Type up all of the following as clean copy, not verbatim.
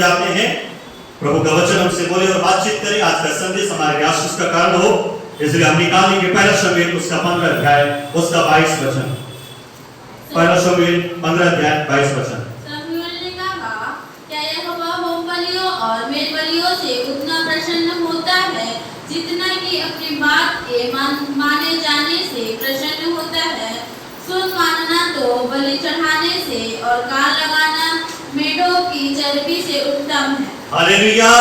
जाते हैं, प्रभु का वचन हमसे बोले और बातचीत करे। आज का संदेश हमारे आशीष का कारण हो, इसलिए हम निकालेंगे पहला शमूएल उसका 15 अध्याय उसका 22 वचन। पहला शमूएल 15 अध्याय 22 वचन। शमूएल ने कहा, क्या यहोवा होम बलियों और मेल बलियों से उतना प्रसन्न होता है जितना कि अपनी बात के माने जाने से प्रसन्न होता है? सुन, मानना तो बलि चढ़ाने से और कान लगाना मेढ़ों की चर्बी से उत्तम है। हालेलुया।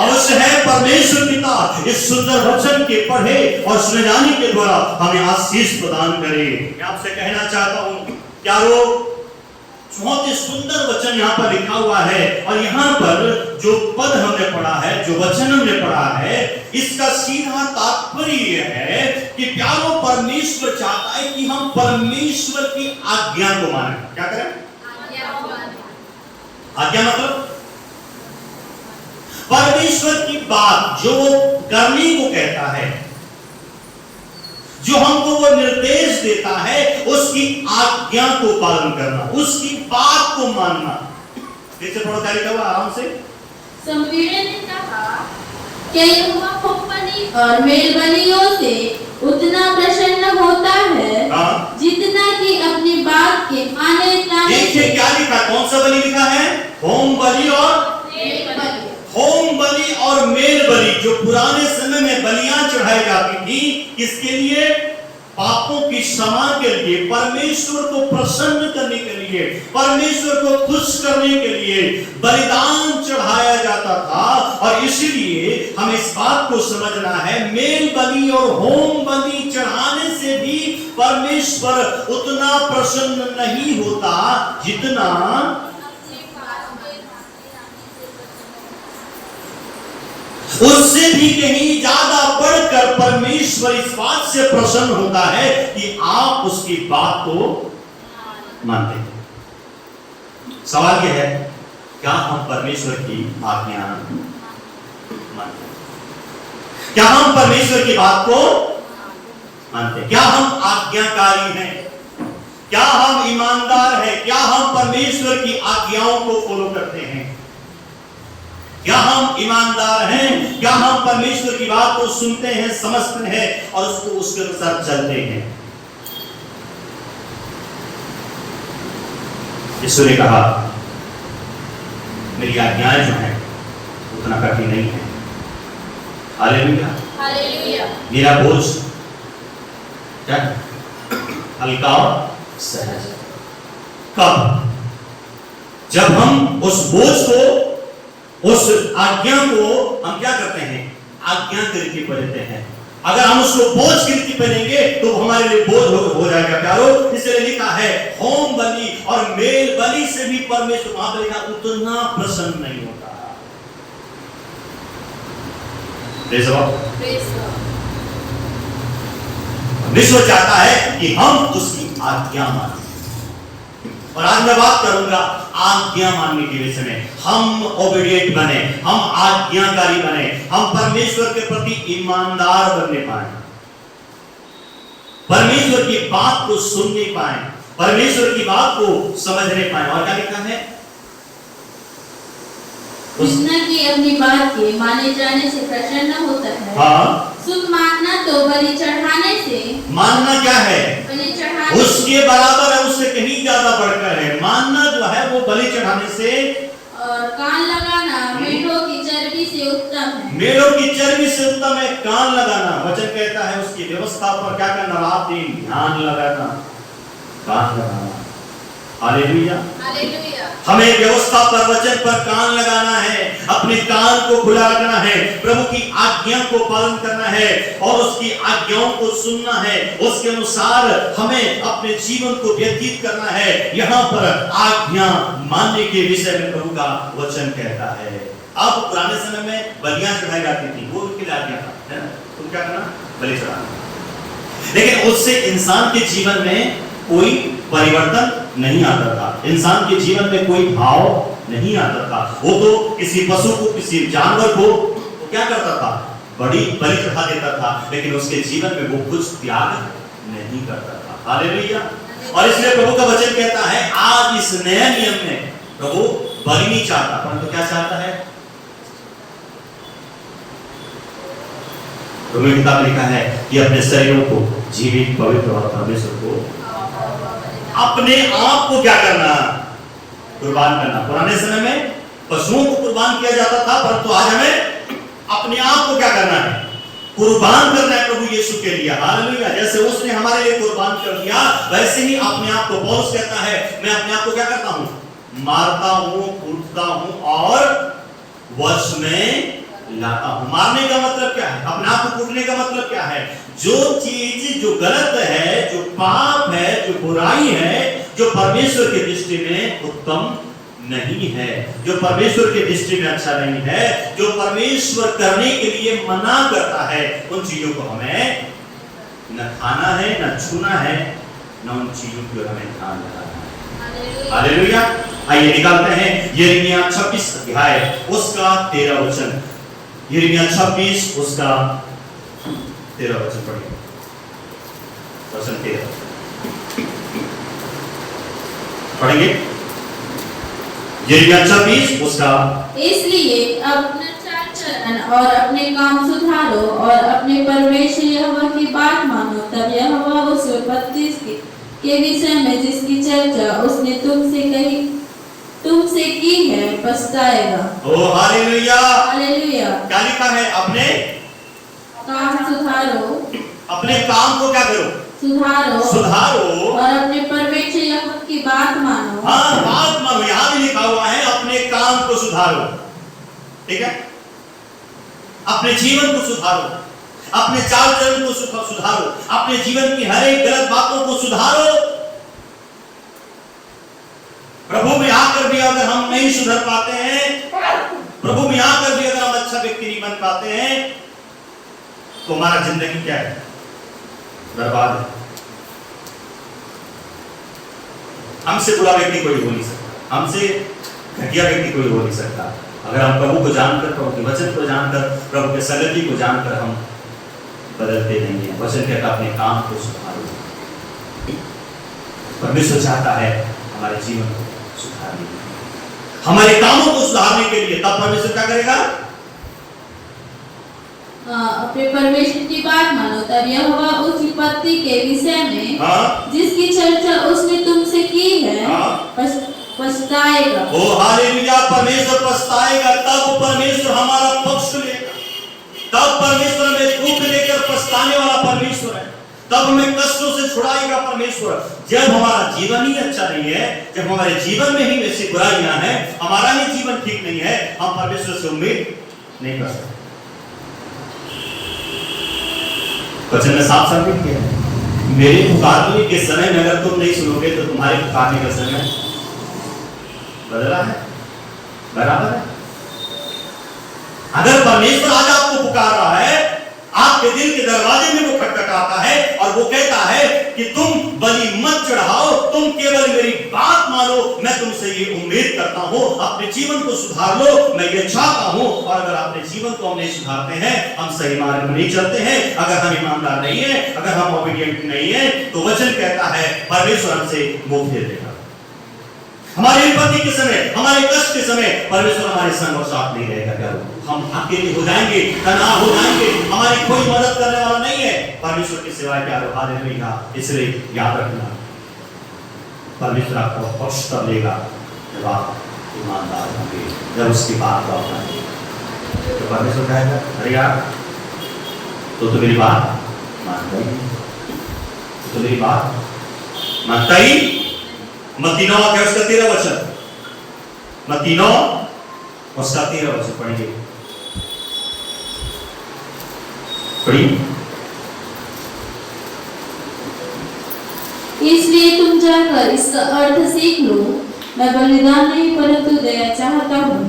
अवश्य है परमेश्वर पिता इस सुंदर वचन के पढ़े और सुने जाने के द्वारा हमें आशीष प्रदान करे। मैं आपसे कहना चाहता हूँ प्यारो, बहुत ही सुंदर वचन यहाँ पर लिखा हुआ है और यहाँ पर जो पद हमने पढ़ा है, जो वचन हमने पढ़ा है, इसका सीधा तात्पर्य है कि प्यारो परमेश्वर चाहता है कि हम परमेश्वर की आज्ञा को मानें। क्या करें? आज्ञा मतलब परमेश्वर की बात जो वो करने को कहता है, जो हमको वो निर्देश देता है, उसकी आज्ञा को पालन करना, उसकी बात को मानना। फिर से पढ़ो, क्या लिखा हुआ आराम से। शमूएल ने कहा, क्या यहोवा होम बलि और मेल बलियों से उतना प्रसन्न होता है जितना कि अपनी बात के माने जाने। देखिए क्या लिखा, कौन सा बलि लिखा है? होम बलि और मेल बलि। होम बलि और मेल बलि जो पुराने समय में बलियां चढ़ाई जाती थी, किसके लिए? पापों की क्षमा के लिए, परमेश्वर को प्रसन्न करने के लिए, परमेश्वर को खुश करने के लिए बलिदान चढ़ाया जाता था। और इसलिए हमें इस बात को समझना है, मेल बलि और होम बलि चढ़ाने से भी परमेश्वर उतना प्रसन्न नहीं होता जितना उससे भी कहीं ज्यादा बढ़कर परमेश्वर इस बात से प्रसन्न होता है कि आप उसकी बात को मानते हैं। सवाल यह है, क्या हम परमेश्वर की आज्ञा मानते हैं? क्या हम परमेश्वर की बात को मानते हैं? क्या हम आज्ञाकारी हैं? क्या हम ईमानदार हैं? क्या हम परमेश्वर की आज्ञाओं को फॉलो करते हैं? क्या हम ईमानदार हैं? क्या हम परमेश्वर की बात को सुनते हैं, समझते हैं और उसको उसके अनुसार चलते हैं? यीशु ने कहा, मेरी आज्ञाएं जो हैं उतना कठिन नहीं है। Hallelujah, hallelujah. मेरा बोझ क्या हल्का और सहज। कब? जब हम उस बोझ को, उस आज्ञा को हम क्या करते हैं? आज्ञा के रीति पर लेते हैं। अगर हम उसको बोझ की रीति पहनेंगे तो हमारे लिए बोझ हो जाएगा प्यारो। इसलिए लिखा है, होम बलि और मेल बलि से भी परमेश्वर वहां पर लिखा उतना प्रसन्न नहीं होता। परमेश्वर चाहता है कि हम उसकी आज्ञा मानें। और आज मैं बात करूंगा आज्ञा मानने के विषय में। हम ओबीडिएंट बने, हम आज्ञाकारी बने, हम परमेश्वर के प्रति ईमानदार बनने पाए, परमेश्वर की बात को सुनने पाए, परमेश्वर की बात को समझने पाए। और क्या लिखा है? जितना कि अपनी बात के माने जाने से प्रसन्न होता है। हाँ, सुन, मानना तो बलि चढ़ाने से। मानना क्या है? बलि चढ़ाने उसके बराबर है, उससे कहीं ज्यादा बढ़कर है। मानना जो है वो बलि चढ़ाने से और कान लगाना मेढ़ों की चर्बी से उत्तम है। मेढ़ों की चर्बी से उत्तम है कान लगाना। वचन कहता है उसकी व्यवस्था पर क्या करना? रात दिन ध्यान लगाना, कान लगाना। Hallelujah, hallelujah. हमें व्यवस्था पर, वचन पर कान लगाना है, अपने कान को खुला रखना है, प्रभु की आज्ञा को पालन करना है और उसकी आज्ञाओं को सुनना है। उसके अनुसार हमें अपने जीवन को व्यतीत करना है। यहाँ पर आज्ञा मानने के विषय में प्रभु का वचन कहता है। अब पुराने समय में बलियां चढ़ाई जाती थी, वो उनकी आज्ञा था, है ना? तुम क्या करना? बलि चढ़ाना। लेकिन उससे इंसान के जीवन में कोई परिवर्तन नहीं आता था, इंसान के जीवन में कोई भाव नहीं आता था। वो तो किसी पशु को, किसी जानवर को तो क्या करता था? बड़ी बलि चढ़ा देता था, लेकिन उसके जीवन में वो कुछ त्याग नहीं करता था। हालेलुया। और इसलिए प्रभु का वचन कहता है, आज इस नए नियम में प्रभु बलि नहीं चाहता, परंतु क्या चाहता है? रोमी किताब में लिखा है कि अपने शरीरों को जीवित, पवित्र और परमेश्वर को अपने आप को क्या करना? कुर्बान करना। पुराने समय में पशुओं को कुर्बान किया जाता था, परंतु आज हमें अपने आप को क्या करना है? कुर्बान करना है प्रभु यीशु के लिए। हालेलुया। जैसे उसने हमारे लिए कुर्बान कर दिया, वैसे ही अपने आप को पौलुस कहता है, मैं अपने आप को क्या करता हूं? मारता हूं, कूटता हूं और वश में लाता हूं। मारने का मतलब क्या है? अपने आप को कूटने का मतलब क्या है? जो चीज जो गलत है, जो पाप है, जो बुराई है, जो परमेश्वर की दृष्टि में उत्तम नहीं है, जो परमेश्वर की दृष्टि में अच्छा नहीं है, जो परमेश्वर करने के लिए मना करता है, उन चीजों को हमें न खाना है, न छूना है, न उन चीजों पर हमें ध्यान लगाना है। हालेलुया। आइए निकालते हैं यिर्मयाह 26 अध्याय उसका 13 वचन। यिर्मयाह 26 उसका 13 वचन पढ़िए। वचन 13 पढ़ेंगे। यिर्मयाह 26 उसका। इसलिए अपना चाल चलन और अपने काम सुधारो और अपने परमेश्वर यहोवा की बात मानो, तब यहोवा उस विपत्ति के विषय में जिसकी चर्चा उसने तुमसे की है पछताएगा। ओ हालेलुया। हालेलुया। क्या लिखा है? अपने काम सुधारो, अपने काम को क्या करो? सुधारो और अपने परमेश्वर यहोवा की बात मानो। हाँ, बात मानो। यहां भी लिखा हुआ है अपने काम को सुधारो। ठीक है? अपने जीवन को सुधारो, अपने चाल चलन को सुधारो, अपने जीवन की हर एक गलत बातों को सुधारो। प्रभु में आकर भी अगर हम नहीं सुधर पाते हैं, प्रभु में आकर भी अगर हम अच्छा व्यक्ति नहीं बन पाते हैं, तो हमारा जिंदगी क्या है? बर्बाद है। हमसे बुरा व्यक्ति कोई हो नहीं सकता, हमसे घटिया व्यक्ति कोई हो नहीं सकता, अगर हम प्रभु को जानकर, प्रभु के वचन को जानकर, प्रभु के संगति को जानकर हम बदलते नहीं है। वचन कहता अपने काम को सुधारो। परमेश्वर चाहता है हमारे जीवन को सुधारने के लिए, हमारे कामों को सुधारने के लिए। तब परमेश्वर क्या करेगा? अपने परमेश्वर की बात मानो, तब यहोवा उस विपत्ति के विषय में जिसकी चर्चा उसने तुमसे की है पछताएगा। ओ हालेलुया। परमेश्वर पछताएगा। तब परमेश्वर हमारा पक्ष लेगा, तब परमेश्वर हमें दुख लेकर पछताने वाला परमेश्वर है, तब हमें कष्टों से छुड़ाएगा परमेश्वर। जब हमारा जीवन ही अच्छा नहीं है, जब हमारे जीवन में ही ऐसी बुराइयां हैं, हमारा ही जीवन ठीक नहीं है, हम परमेश्वर से उम्मीद नहीं कर सकते। वचन में साफ साफ लिखा है, मेरे पुकारने के समय में अगर तुम नहीं सुनोगे तो तुम्हारे पुकारने का समय बदला है, बराबर है। अगर परमेश्वर आज आपको पुकार रहा है, आपके दिल के दरवाजे में वो खटखटाता है और वो कहता है कि तुम बलि मत चढ़ाओ, तुम केवल मेरी बात मानो, मैं तुमसे ये उम्मीद करता हूं, अपने जीवन को सुधार लो, मैं ये चाहता हूं। और अगर अपने जीवन को हम नहीं सुधारते हैं, हम सही मार्ग में नहीं चलते हैं, अगर हम ईमानदार नहीं है, अगर हम ओबीडिएंट नहीं है, तो वचन कहता है परमेश्वर हमसे मुंह फेर देगा। हमारे विपत्ति के समय, हमारे कष्ट के समय परमेश्वर हमारे संग और साथ नहीं रहेगा। क्या हम अकेले हो जाएंगे, तनाव हो जाएंगे, हमारी कोई मदद करने वाला नहीं है, परमेश्वर के सिवाय क्या हालेलुया। इसलिए याद रखना, परमेश्वर आपको पक्ष कर लेगा जब आप ईमानदार होंगे, जब उसकी बात को अपनाएंगे। तो परमेश्वर कहेगा अरे यार तो मेरी बात मानता ही, तो मेरी बात मानता ही। मत्ती 9 अध्याय उसका 13 वचन, मत्ती 9 उसका 13 वचन पढ़िए, पढ़िए। इसलिए तुम जाकर इसका अर्थ सीख लो, मैं बलिदान नहीं परंतु दया चाहता हूँ,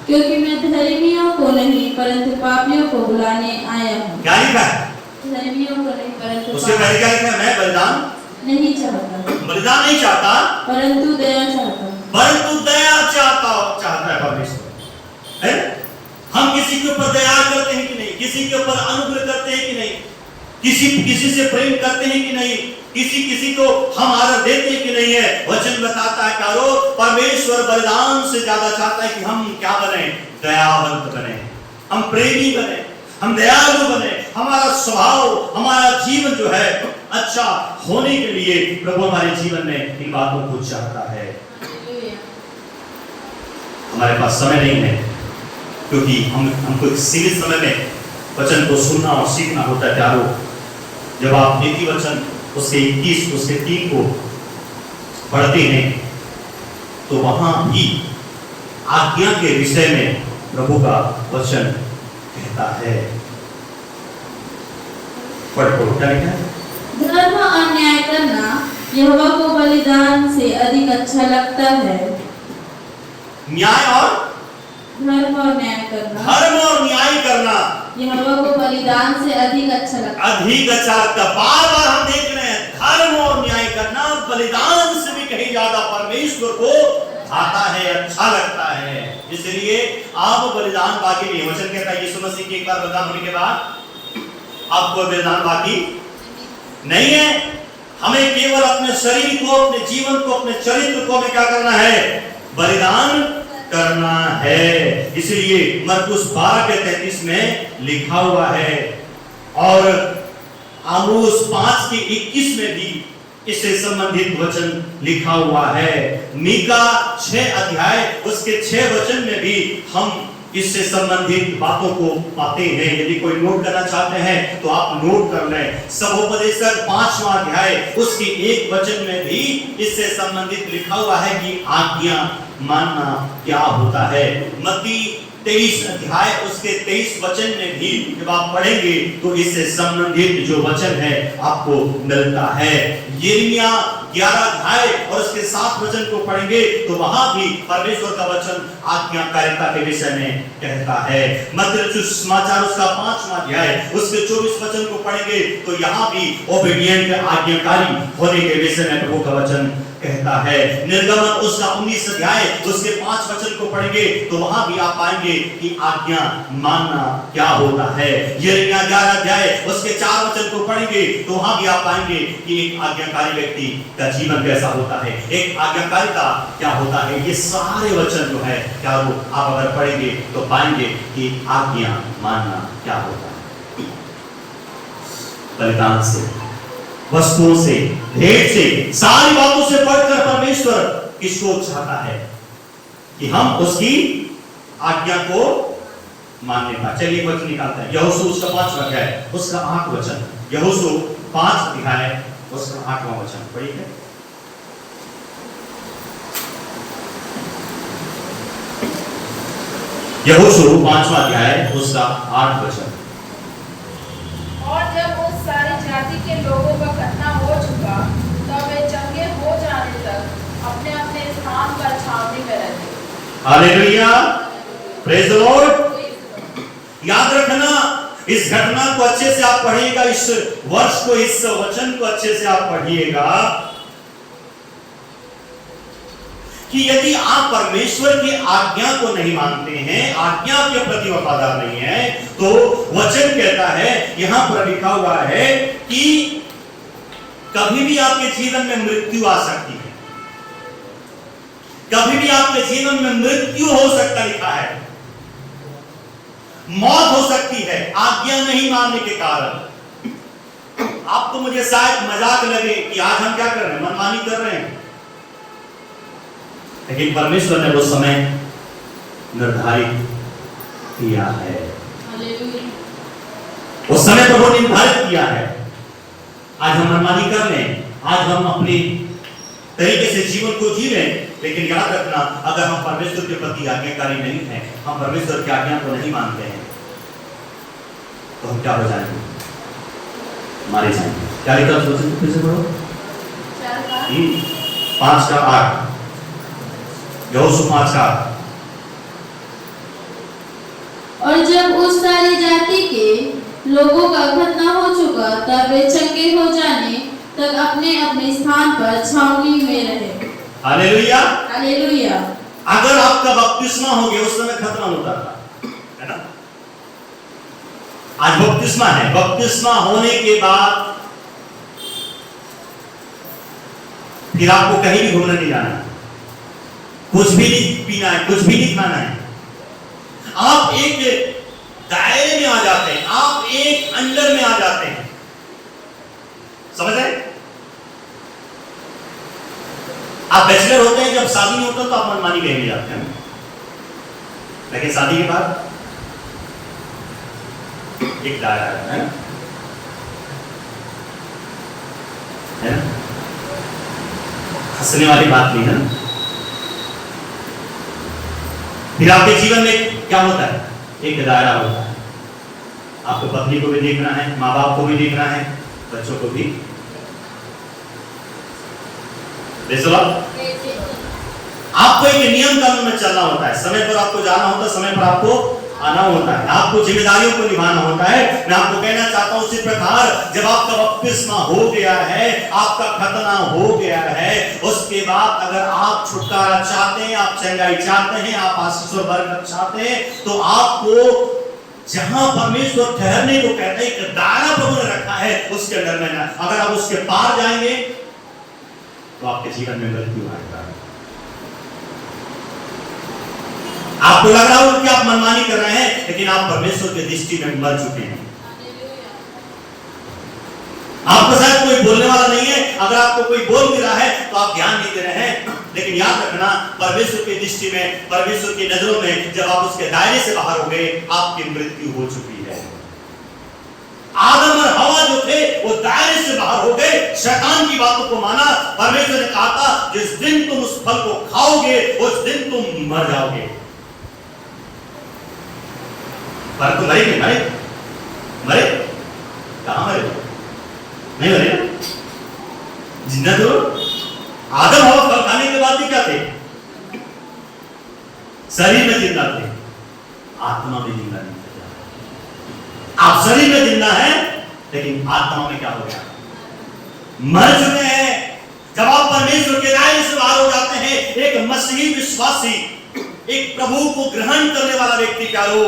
क्योंकि मैं धर्मियों को नहीं परंतु पापियों को बुलाने आया हूँ। क्या लिखा है? धर्मियों को नहीं परंतु उसके पहले क्या लिखा है? मैं बलिदान नहीं चाहता, बलिदान नहीं चाहता परंतु दया चाहता हूँ, परंतु दया चाहता है परमेश्वर। है? हम किसी के ऊपर दया करते हैं कि नहीं? किसी के ऊपर अनुग्रह करते हैं कि नहीं? किसी से प्रेम करते हैं कि नहीं? किसी किसी को हम आदर देते कि नहीं है। वचन बताता है कारो परमेश्वर बलिदान से ज्यादा चाहता है कि हम क्या बने, दयावंत बने, हम प्रेमी बने, हम दयालु बने, हमारा स्वभाव, हमारा जीवन जो है अच्छा होने के लिए प्रभु हमारे जीवन में इन बातों को चाहता है। हमारे पास समय नहीं है क्योंकि हमको सीमित समय में वचन को सुनना और सीखना होता है। प्यारो, जब आप नीति वचन उसके 21 उसके 3 को पढ़ते हैं तो वहां भी आज्ञा के विषय में प्रभु का वचन कहता है। पढ़ो क्या लिखा है? धर्म और न्याय करना यहोवा को बलिदान से अधिक अच्छा लगता है। न्याय और धर्म और न्याय करना, धर्म और न्याय करना यहोवा को बलिदान से अधिक अच्छा लगता है। अधिक अच्छा लगता। बार बार हम देख रहे हैं धर्म और न्याय करना बलिदान से भी कहीं ज्यादा परमेश्वर को आता है, अच्छा लगता है। इसलिए आप बलिदान बाकी नहीं। वचन कहता है यीशु मसीह के एक बार बलिदान होने के बाद आपको बलिदान बाकी नहीं है। हमें केवल अपने शरीर को, अपने जीवन को, अपने चरित्र को हमें क्या करना है, बलिदान करना है। इसलिए मरकुस 12:33 में लिखा हुआ है और आमोस 5:21 में भी इससे संबंधित वचन लिखा हुआ है। मीका 6 अध्याय उसके 6 वचन में भी हम इससे संबंधित बातों को पाते हैं। यदि कोई नोट करना चाहते हैं तो आप नोट कर लें। सबोपदेशक 5वां अध्याय उसके 1 वचन में भी इससे संबंधित लिखा हुआ है कि आज्ञा मानना क्या होता है। मत्ती 23 अध्याय उसके 23 वचन में भी जब आप पढ़ेंगे तो इससे संबंधित जो वचन है आपको मिलता है। यिर्मयाह 11 अध्याय और उसके 7 वचन को पढ़ेंगे तो वहां भी परमेश्वर का वचन आज्ञाकारिता के विषय में कहता है। मत्ती रचित समाचार उसका 5वां अध्याय उसके 24 वचन को पढ़ेंगे तो यहाँ भी ओबीडिएंट आज्ञाकारी होने के विषय में प्रभु का वचन कहता है। निर्गमन उसका 19 अध्याय उसके 5 वचन को पढ़ेंगे तो वहां भी आप पाएंगे कि आज्ञा मानना क्या होता है। यिर्मयाह 11 अध्याय उसके 4 वचन को पढ़ेंगे तो वहां भी आप पाएंगे कि एक आज्ञाकारी व्यक्ति का जीवन कैसा होता है, एक आज्ञाकारिता क्या होता है। ये सारे वचन जो है क्या वो आप अगर पढ़ेंगे तो पाएंगे कि आज्ञा मानना क्या होता है। बलिदान से, वस्तुओं से, भेंट से, सारी बातों से पढ़कर परमेश्वर किसको चाहता है कि हम उसकी आज्ञा को मानने का। चलिए वचन निकालते हैं। यहोशू उसका 5वां अध्याय उसका 8 वचन। यहोशू 5 अध्याय उसका 8वां वचन पढ़िए। यहोशू 5वां अध्याय उसका 8 वचन। और जब उस सारी जाति के लोगों का खतना हो चुका तब वे चंगे हो जाने तक अपने अपने स्थान पर छावनी में रहते। Hallelujah, praise the Lord. याद रखना, इस घटना को अच्छे से आप पढ़िएगा, इस वर्ष को, इस वचन को अच्छे से आप पढ़िएगा कि यदि आप परमेश्वर की आज्ञा को नहीं मानते हैं, आज्ञा के प्रति वफादार नहीं है, तो वचन कहता है, यहां पर लिखा हुआ है कि कभी भी आपके जीवन में मृत्यु आ सकती है, कभी भी आपके जीवन में मृत्यु हो सकता लिखा है, मौत हो सकती है आज्ञा नहीं मानने के कारण। आपको मुझे शायद मजाक लगे कि आज हम क्या कर रहे हैं, मनमानी कर रहे हैं, लेकिन परमेश्वर ने वो समय निर्धारित किया है। वो समय प्रभु ने निर्धारित किया है। आज हम मनमानी कर लें, आज हम अपनी तरीके से जीवन को जी रहे हैं, लेकिन याद रखना, अगर हम परमेश्वर के प्रति आज्ञाकारी नहीं हैं, हम परमेश्वर की आज्ञा को नहीं मानते हैं, तो हम क्या हो जाएंगे, मारे जाएंगे। क्या लिखा है फिर से पढ़ो। 5:8 यहोशू 5:8। और जब उस सारी जाति के लोगों का खतना हो चुका तब वे चंगे हो जाने तक अपने अपने स्थान पर छावनी में रहे। Hallelujah, hallelujah. अगर आपका बपतिस्मा हो गया, उस समय खतना होता था, है ना। आज बपतिस्मा है, बपतिस्मा होने के बाद फिर आपको कहीं भी घूमने नहीं जाना, कुछ भी नहीं पीना है, कुछ भी नहीं खाना है। आप एक दायरे में आ जाते हैं, आप एक अंडर में आ जाते हैं। समझ रहे? आप बैचलर होते हैं, जब शादी नहीं होता तो आप मनमानी कहीं भी जाते हैं, लेकिन शादी के बाद एक दायरा है ना? हंसने वाली बात नहीं है। फिर आपके जीवन में क्या होता है? एक दायरा होता है। आपको पत्नी को भी देखना है, माँ बाप को भी देखना है, बच्चों को भी। आपको एक नियम कानून में चलना होता है, समय पर आपको जाना होता है, समय पर आपको आना होता है, आपको जिम्मेदारियों को निभाना होता है। मैं आपको कहना चाहता हूं उसी प्रकार जब आपका बपतिस्मा हो गया है, आपका खतना हो गया है, उसके बाद अगर आप छुटकारा चाहते हैं, आप चंगाई चाहते हैं, आप आशीष और बरकत चाहते हैं, तो आपको जहां परमेश्वर ठहरने को कहते हैं, एक दायरा प्रभु ने रखा है, उसके अंदर में ना, अगर आप उसके पार जाएंगे तो आपके जीवन में मृत्यु आएगा। आपको लग रहा होगा कि आप मनमानी कर रहे हैं, लेकिन आप परमेश्वर की दृष्टि में मर चुके हैं। आपको शायद कोई बोलने वाला नहीं है, अगर आपको कोई बोल भी रहा है तो आप ध्यान नहीं दे रहे हैं, लेकिन याद रखना परमेश्वर की दृष्टि में, परमेश्वर की नजरों में जब आप उसके दायरे से बाहर हो गए, आपकी मृत्यु हो चुकी है। आदम और हवा जो थे वो दायरे से बाहर हो गए, शैतान की बातों को माना। परमेश्वर ने कहा था जिस दिन तुम उस फल को खाओगे उस दिन तुम मर जाओगे। पर तुम मरे नहीं, मरे कहां मरे? नहीं मरे ना, जिंदा तो आदम हवा फल खाने के बाद भी क्या थे? शरीर में जिंदा थे, आत्मा में जिंदा नहीं थे। आप शरीर में जिंदा है, लेकिन आत्मा में क्या हो गया? मर चुके हैं। जब आप परमेश्वर के दायरे से बाहर हो जाते हैं, एक मसीही विश्वासी, एक प्रभु को ग्रहण करने वाला व्यक्ति, क्या हो?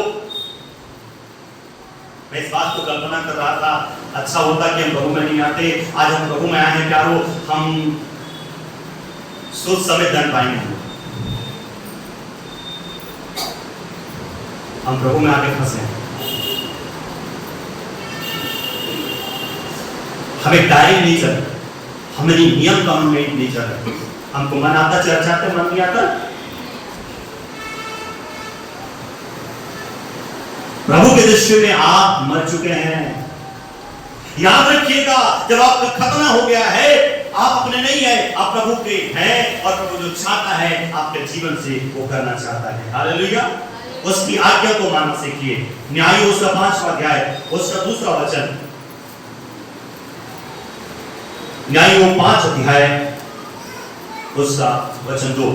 मैं इस बात को कल्पना कर रहा था, अच्छा होता कि हम प्रभु में नहीं आते। आज हम प्रभु में आए हैं प्यारो, हम सोच समय दंड पाएंगे। हम प्रभु में आके फंसे हैं। हमें दायरे नहीं चल, हमारी नियम कानून में नहीं चल रहे। हमको मन आता चर्चा आते, मन नहीं आता। प्रभु के दृष्टि में आप मर चुके हैं। याद रखिएगा, जब आपका खतना हो गया है, आप अपने नहीं है, आप प्रभु के हैं, और प्रभु जो चाहता है आपके जीवन से वो करना चाहता है। हालेलुया। उसकी आज्ञा को मानना सीखिए। न्याय उसका 5वां अध्याय, उसका 2रा वचन। न्याय 5 अध्याय उसका वचन 2।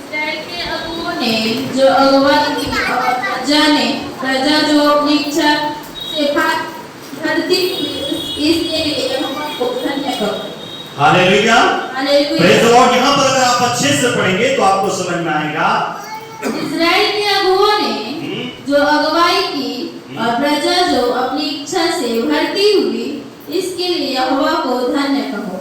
इस्राएल के अगुओं ने जो अगुवाई की जाने प्रजा जो अपनी इच्छा से भरती इसके लिए यहोवा को धन्य करो। Hallelujah. Hallelujah. Praise the Lord. यहाँ पर अगर आप अच्छे से पढ़ेंगे तो आपको समझ में आएगा, इस्राएल के अगुओं ने जो अगुवाई की और प्रजा जो अपनी इच्छा से भरती हुई, इसके लिए यहोवा को धन्य कहो।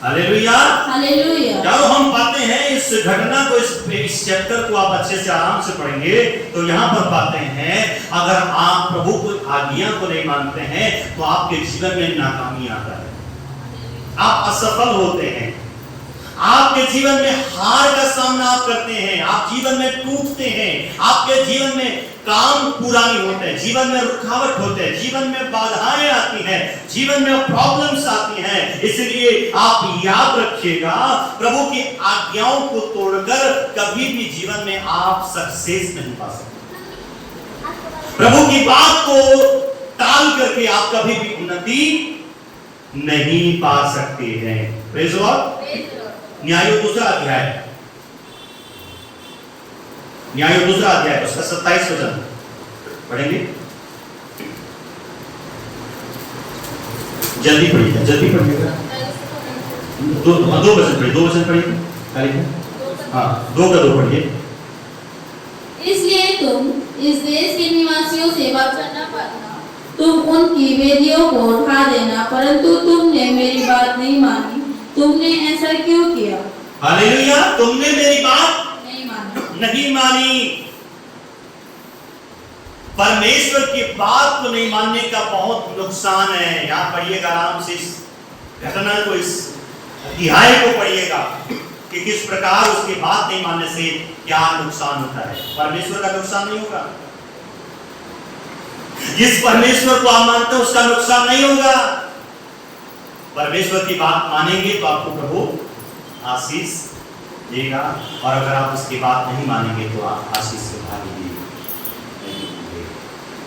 हालेलुया। हालेलुया। जब हम पाते हैं इस घटना को, इस चैप्टर को आप अच्छे से आराम से पढ़ेंगे तो यहाँ पर पाते हैं, अगर आप प्रभु को आज्ञा को नहीं मानते हैं तो आपके जीवन में नाकामी आता है, आप असफल होते हैं, आपके जीवन में हार का सामना आप करते हैं, आप जीवन में टूटते हैं, आपके जीवन में काम पूरा नहीं होते हैं, जीवन में रुकावट होते हैं, जीवन में बाधाएं आती हैं, जीवन में प्रॉब्लम्स आती हैं। इसलिए आप याद रखिएगा, प्रभु की आज्ञाओं को तोड़कर कभी भी जीवन में आप सक्सेस नहीं पा सकते। प्रभु की बात को टाल करके आप कभी भी उन्नति नहीं पा सकते हैं। Praise the Lord. न्याय 2रा अध्याय, न्याय 2रा अध्याय उसका 27 वचन पढ़ेंगे। जल्दी पढ़िए, जल्दी पढ़िएगा। 2 वचन पढ़िए, 2 वचन पढ़िए। हाँ, 2 का 2 पढ़िए। इसलिए तुम इस देश के निवासियों से वचन न करना, तुम उनकी वेदियों को उठा देना, परंतु तुमने मेरी बात नहीं मानी, तुमने ऐसा क्यों किया? हालेलुया, तुमने मेरी बात नहीं माना। नहीं मानी। परमेश्वर की बात को नहीं मानने का बहुत नुकसान है। यहाँ पढ़िएगा आराम से, इस घटना को, इस अध्याय को पढ़िएगा कि किस प्रकार उसकी बात नहीं मानने से क्या नुकसान होता है। परमेश्वर का नुकसान नहीं होगा। जिस परमेश्वर को आप मानते हो उसका नुकसान नहीं होगा। परमेश्वर की बात मानेंगे तो आपको प्रभु आशीष देगा, और अगर आप उसकी बात नहीं मानेंगे तो आप आशीष से भागेंगे।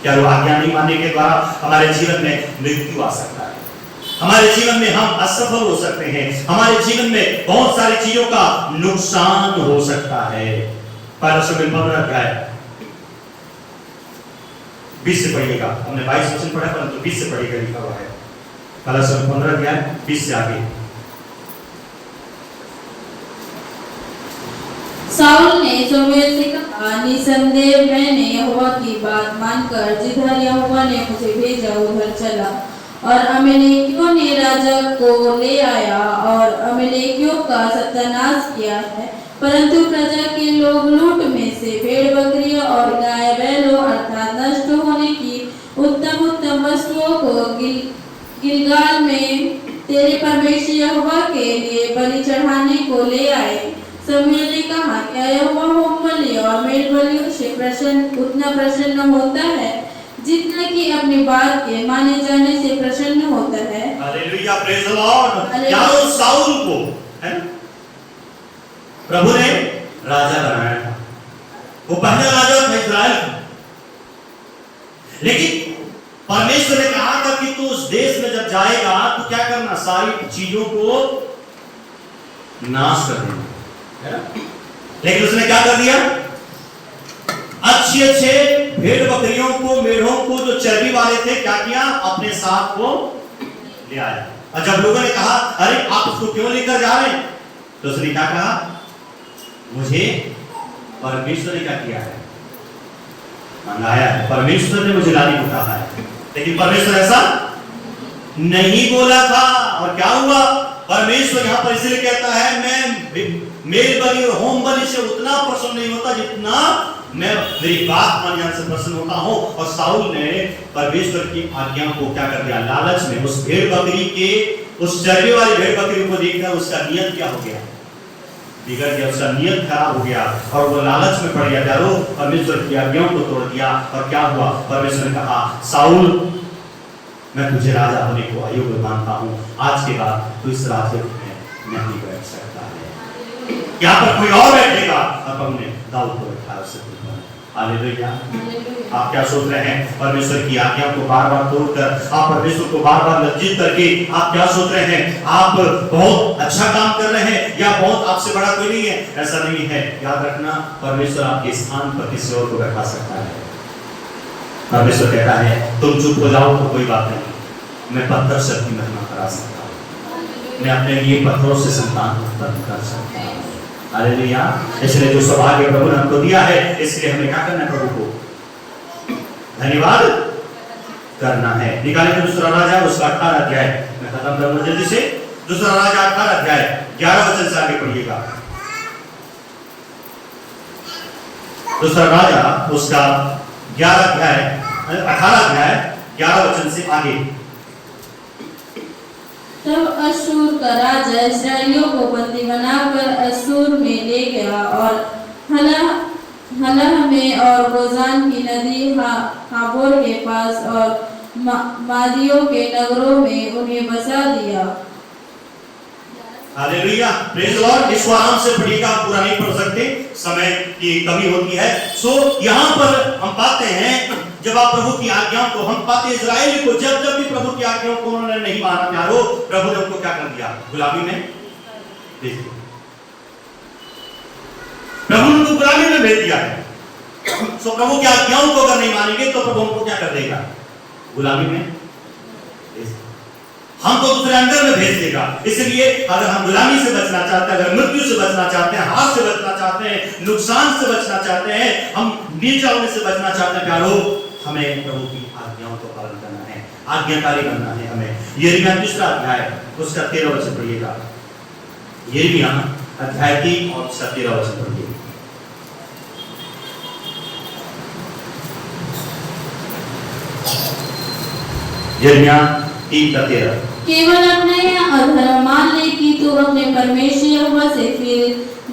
क्या वो आज्ञा नहीं मानने के द्वारा हमारे जीवन में मृत्यु आ सकता है, हमारे जीवन में हम असफल हो सकते हैं, हमारे जीवन में बहुत सारी चीजों का नुकसान हो सकता है। पहला शमूएल 15 अध्याय 20 से पढ़िएगा। हमने 22 वचन पढ़ा परंतु 20 से पढ़िएगा, लिखा हुआ है पहला शमूएल 15 अध्याय 20 से आगे। साउल ने शमूएल से कहा, निसंदेह मैंने यहोवा की बात मानकर जिधर यहोवा ने मुझे भेजा उधर चला, और अमेलेकियों ने राजा को ले आया और अमेलेकियों का सत्यानाश किया है। परंतु प्रजा के लोग लूट में से भेड़ बकरियों और गाय बैलों अर्थात नष्ट होने की उत्तम उत्तम वस्तुओं को गिलगाल में तेरे परमेश्वर यहोवा के लिए बलि चढ़ाने को ले आए। शमूएल ने कहा, क्या यहोवा होम बलि और मेल बलियों से उतना प्रसन्न होता है जितना कि अपनी बात के माने जाने से प्रसन्न होता है? Hallelujah, praise the Lord. क्या वो साउल को है प्रभु ने राजा बनाया था, वो पहला राजा था इस्राएल का, लेकिन परमेश्वर ने कहा था कि तू उस देश में जब जाएगा तो क्या करना, सारी चीजों को नाश कर देना, है ना? लेकिन उसने क्या कर दिया, अच्छे भेड़ बकरियों को, मेढ़ों को जो चर्बी वाले थे, क्या किया, अपने साथ को ले आया। और जब लोगों ने कहा, अरे आप उसको क्यों लेकर जा रहे हैं, तो उसने क्या कहा, मुझे परमेश्वर ने क्या किया है, मंगाया है, परमेश्वर ने मुझे लाने को कहा है। लेकिन परमेश्वर ऐसा नहीं बोला था, और क्या हुआ, परमेश्वर यहाँ पर इसलिए कहता है, मैं मेल बलि और होम बलि से उतना प्रसन्न नहीं होता जितना मैं मेरी बात मान जाने से प्रसन्न होता हूँ। और साउल ने परमेश्वर की आज्ञा को क्या कर दिया, लालच में उस भेड़ बकरी के, उस चर्बी वाली भेड़ बकरी को देखकर उसका नियत क्या हो गया, बिगड़ गया, उसका नियत खराब हो गया, और वो लालच में पड़ गया, चारों परमेश्वर की आज्ञाओं को तोड़ दिया। और क्या हुआ, परमेश्वर ने कहा, साउल मैं तुझे राजा होने को अयोग्य मानता हूँ, आज के बाद तू इस राज्य में नहीं बैठ सकता है, यहाँ पर कोई और बैठेगा। अब हमने दाऊद को बैठा उससे। हालेलुया। आप क्या सोच रहे हैं, परमेश्वर की आज्ञा को बार बार तोड़कर, आप परमेश्वर को बार बार लज्जित करके आप क्या सोच रहे हैं, आप बहुत अच्छा काम कर रहे हैं या बहुत आपसे बड़ा कोई नहीं है? ऐसा नहीं है। याद रखना, परमेश्वर आपके स्थान पर किसी और को बैठा सकता है। परमेश्वर कहता है, तुम चुप हो जाओ तो कोई बात नहीं, मैं पत्थर से अपनी महिमा करा सकता हूँ, मैं अपने लिए पत्थरों से संतान उत्पन्न कर सकता हूँ। हालेलुया। इसलिए जो सौभाग्य प्रभु ने हमको दिया है, इसलिए हमें क्या करना है, प्रभु को धन्यवाद करना है। निकाले दूसरा राजा उसका 18 अध्याय, मैं खत्म करूंगा जल्दी से। दूसरा राजा 18 अध्याय 11 वचन से आगे पढ़िएगा। दूसरा राजा उसका 18 अध्याय 11 वचन से आगे। तब अश्शूर का राजा इस्राएलियों को बंदी बनाकर अश्शूर में ले गया और हलह में और गोजान की नदी हाबोर के पास और मादियों के नगरों में उन्हें बसा दिया। Hallelujah, praise the Lord. इसको आराम से पढ़िएगा, पूरा नहीं पढ़ सकते, समय की कमी होती है। सो यहाँ पर हम पाते हैं, जब आप प्रभु की आज्ञाओं को, हम पाते हैं इस्राएल को जब भी प्रभु की आज्ञाओं को उन्होंने नहीं माना, प्यारो, प्रभु ने उनको क्या कर दिया, गुलामी में भेज दिया। प्रभु ने उनको गुलामी में भेज दिया है। सो प्रभु की आज्ञाओं को अगर नहीं मानेंगे तो प्रभु उनको क्या कर देगा, गुलामी में भेज देगा, हमको दूसरे अंडर में भेज देगा। इसलिए अगर हम गुलामी से बचना चाहते हैं, अगर मृत्यु से बचना चाहते हैं, हार से बचना चाहते हैं, नुकसान से बचना चाहते हैं, हम नीचा होने से बचना चाहते हैं, प्यारो, हमें प्रभु की आज्ञाओं को पालन करना है, आज्ञाकारी बनना है हमें। यिर्मयाह 3 अध्याय उसका 13 वचन पढ़िएगा। यिर्मयाह अध्याय 3 और 13 वचन पढ़िए। यिर्मयाह 3:13। केवल अपने अधर्म मान ले कि तू अपने परमेश्वर यहोवा से फिर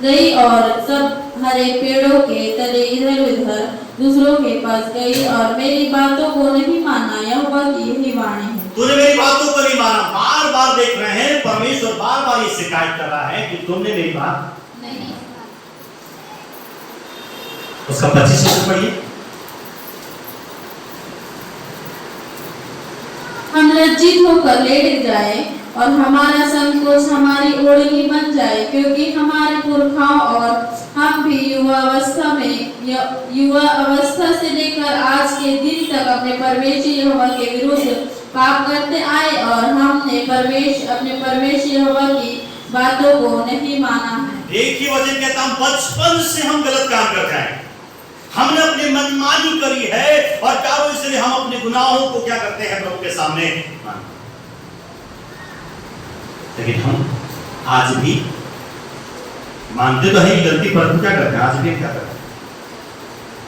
गई और सब हरे पेड़ों के तले इधर उधर दूसरों के पास गई और मेरी बातों को नहीं माना। यहोवा की यही वाणी है। तूने मेरी बातों को नहीं माना। बार बार देख रहे हैं परमेश्वर बार बार ये शिकायत कर रहा है कि तुमने मेरी बात नहीं। उसका 25 वचन पढ़िए। हम लज्जित होकर लेट जाए और हमारा संकोच हमारी ओढ़नी बन जाए, क्योंकि हमारे पुरखाओं और हम भी युवा अवस्था से लेकर आज के दिन तक अपने परमेश्वर यहोवा के विरुद्ध पाप करते आए और हमने अपने परमेश्वर यहोवा की बातों को नहीं माना है। एक ही वचन कहता हम बचपन से हम गलत काम करते हैं। हमने अपनी मनमानी करी है और चारों इसलिए हम अपने गुनाहों को क्या करते हैं प्रभु के सामने मानते। लेकिन हम आज भी मानते तो है गलती, पर क्या करते हैं? आज भी क्या करते हैं?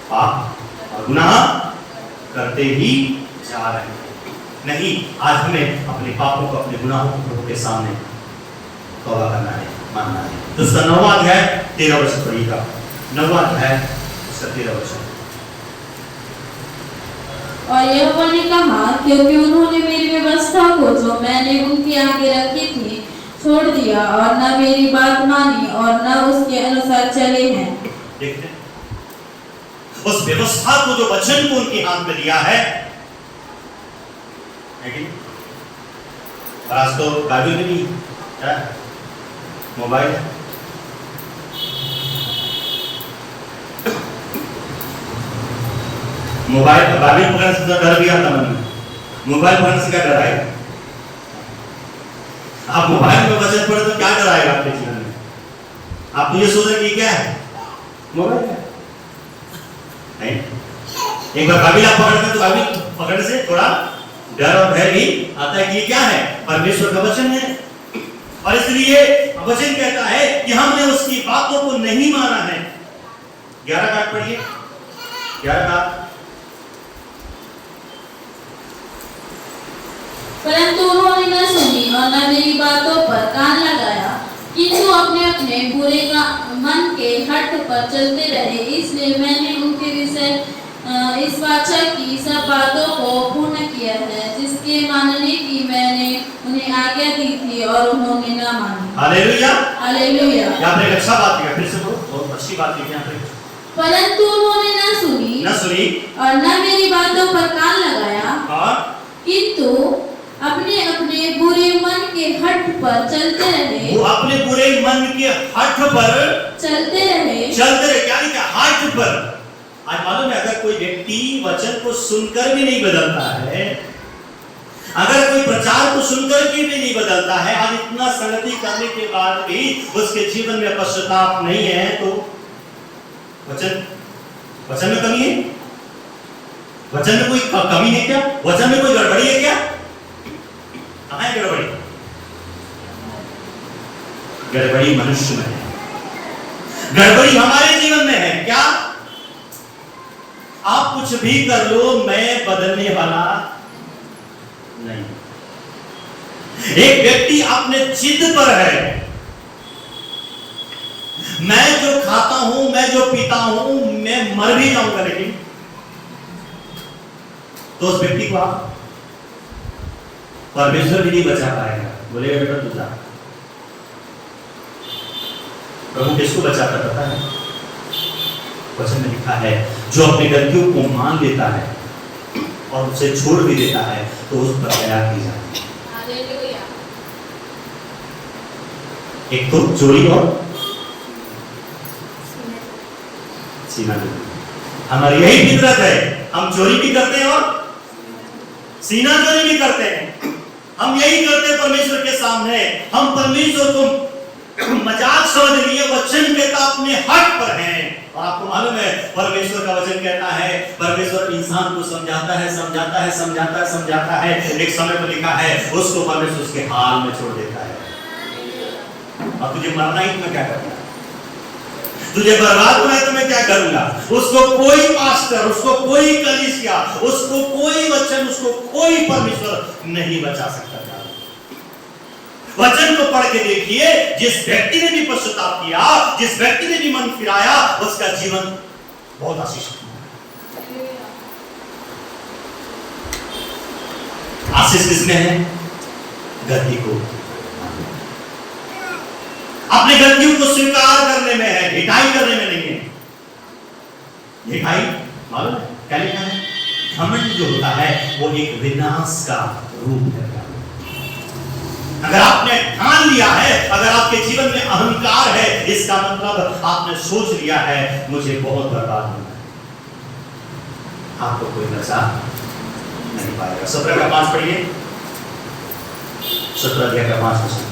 पाप और गुनाह करते ही जा रहे हैं। नहीं, आज हमें अपने पापों को, अपने गुनाहों को प्रभु के सामने तौबा करना है, मानना है। तो उसका 9वां अध्याय 13 वचन पढ़िएगा। 9वां अध्याय 13 वचन। और यहोवा ने कहा, क्योंकि उन्होंने मेरी व्यवस्था को जो मैंने उनके आगे रखी थी छोड़ दिया और न मेरी बात मानी और न उसके अनुसार चले हैं। देखते हैं उस व्यवस्था को, जो वचन को उनके हाथ में दिया है, और आज तो गाड़ी में नहीं है, मोबाइल है। मोबाइल पकड़ने से डर भी आता मन में। मोबाइल पकड़ने से क्या डर आएगा? आप मोबाइल में वचन पढ़े तो क्या डर आएगा आपके जीवन में? आप ये सोच रहे कि क्या है? मोबाइल है नहीं। एक बार बाइबल आप पकड़ते तो बाइबल पकड़ने से थोड़ा डर और भय भी आता है कि ये क्या है? परमेश्वर का वचन है। और इसलिए वचन कहता है कि हमने उसकी बातों को नहीं माना है। 11 काट पढ़िए। 11 काट। परंतु उन्होंने न सुनी और न मेरी बातों पर कान लगाया, किंतु अपने अपने बुरे मन के हठ पर चलते रहे। इसलिए मैंने उनके विषय इस वाचा की सब बातों को पूर्ण किया है, जिसके मानने की मैंने उन्हें आज्ञा दी थी और उन्होंने न मानी। Hallelujah, hallelujah. यहाँ पे एक अच्छा बात किया, फिर से बोलो, बहुत अच्छी बात की यहाँ पे। परंतु उन्होंने न सुनी और न मेरी बातों पर कान लगाया, किंतु अपने अपने बुरे मन के हठ पर चलते रहे। वो अपने बुरे मन के हठ पर चलते रहे। क्या लिखा? हठ पर। आज मालूम है, अगर कोई व्यक्ति वचन को सुनकर भी नहीं बदलता है, अगर कोई प्रचार को सुनकर के भी नहीं बदलता है, आज इतना संगति करने के बाद भी उसके जीवन में पश्चाताप नहीं है, तो वचन में कमी है? वचन में कोई कमी है क्या? वचन में कोई गड़बड़ी है क्या? कहाँ है गड़बड़ी? गड़बड़ी मनुष्य में है, गड़बड़ी हमारे जीवन में है। क्या? आप कुछ भी कर लो, मैं बदलने वाला नहीं। एक व्यक्ति अपने जिद पर है, मैं जो खाता हूं, मैं जो पीता हूं, मैं मर भी जाऊंगा, लेकिन तो उस व्यक्ति को आप परमेश्वर भी नहीं बचा पाएगा। बोलेगा बेटा तू जा। प्रभु किसको बचाता पता है? वचन में लिखा है, जो अपनी गलतियों को मान लेता है और उसे छोड़ भी देता है, तो उस पर दया की जाती है। हालेलुया। एक तो चोरी और सीना चोरी। हमारी यही फितरत है, हम चोरी भी करते हैं और सीना चोरी भी करते हैं। हम यही करते हैं परमेश्वर के सामने। हम परमेश्वर को मजाक समझ लिए, वचन कहता अपने हक पर हैं। और आपको मालूम है, परमेश्वर का वचन कहता है, परमेश्वर इंसान को समझाता है। एक समय पर लिखा है, उसको परमेश्वर उसके हाल में छोड़ देता है। अब तुझे मरना ही, तो मैं क्या करूंगा? तुझे बर्बाद होना है तो मैं क्या करूंगा? उसको कोई पास्टर, उसको कोई कलीसिया, उसको कोई वचन, उसको कोई परमेश्वर नहीं बचा सकता। वचन को पढ़ के देखिए, जिस व्यक्ति ने भी पश्चाताप किया, जिस व्यक्ति ने भी मन फिराया, उसका जीवन बहुत आशीषित हुआ। आशीष किसमें है? गलती को, अपनी गलतियों को स्वीकार करने में है, ढिठाई करने में नहीं है। ढिठाई मालूम है क्या लिखा है? घमंड जो होता है वो एक विनाश का रूप है। अगर आपने ठान लिया है, अगर आपके जीवन में अहंकार है, इसका मतलब आपने सोच लिया है मुझे बहुत बर्बाद होना है, आपको कोई बचा नहीं पाएगा। 17 का 5 पढ़िए, 17 अध्याय का 5 वचन।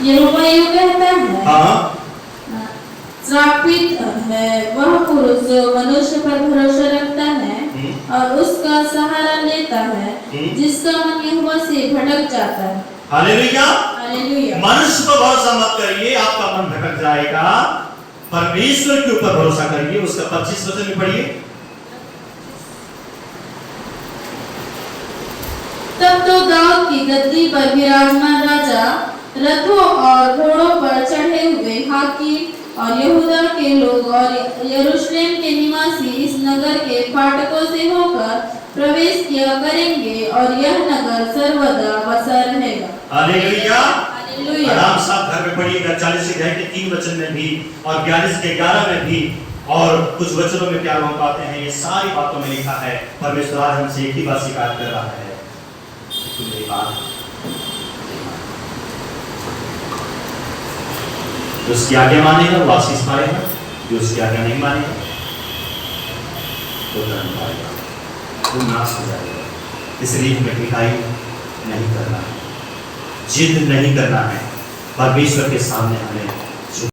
यहोवा यूं कहता है, हाँ, श्रापित है वह पुरुष जो मनुष्य पर भरोसा रखता है और उसका सहारा लेता है, जिसका मन यहोवा से भटक जाता है। हालेलुया। हालेलुया। मनुष्य पर भरोसा मत करिए, आपका मन भटक जाएगा। परमेश्वर के ऊपर भरोसा करिए। उसका 25 वचन में पढ़िए। तब तो दाऊद की गद्दी पर विराजमान राजा, रथों और घोड़ों पर चढ़े हुए हाकिम और यहूदा के लोग और यरूशलेम के निवासी इस नगर के फाटकों से होकर प्रवेश किया करेंगे और यह नगर सर्वदा बसा रहेगा। हालेलुया। हालेलुया। आराम साहब घर में पढ़िएगा। 40 अध्याय के 3 वचन में भी और 42 के 11 में भी और कुछ वचनों में क्या हम पाते हैं, ये सारी बातों में लिखा है। परमेश्वर आज हमसे एक ही बात शिकायत कर रहा है, तुम मेरी बात जो उसकी आज्ञा मानेगा वो आशीष पाएगा, जो उसकी आज्ञा नहीं मानेगा वो दंड पाएगा, वो नाश हो जाएगा। इसलिए हमें ढिठाई नहीं करना है, जिद नहीं करना है। परमेश्वर के सामने हमें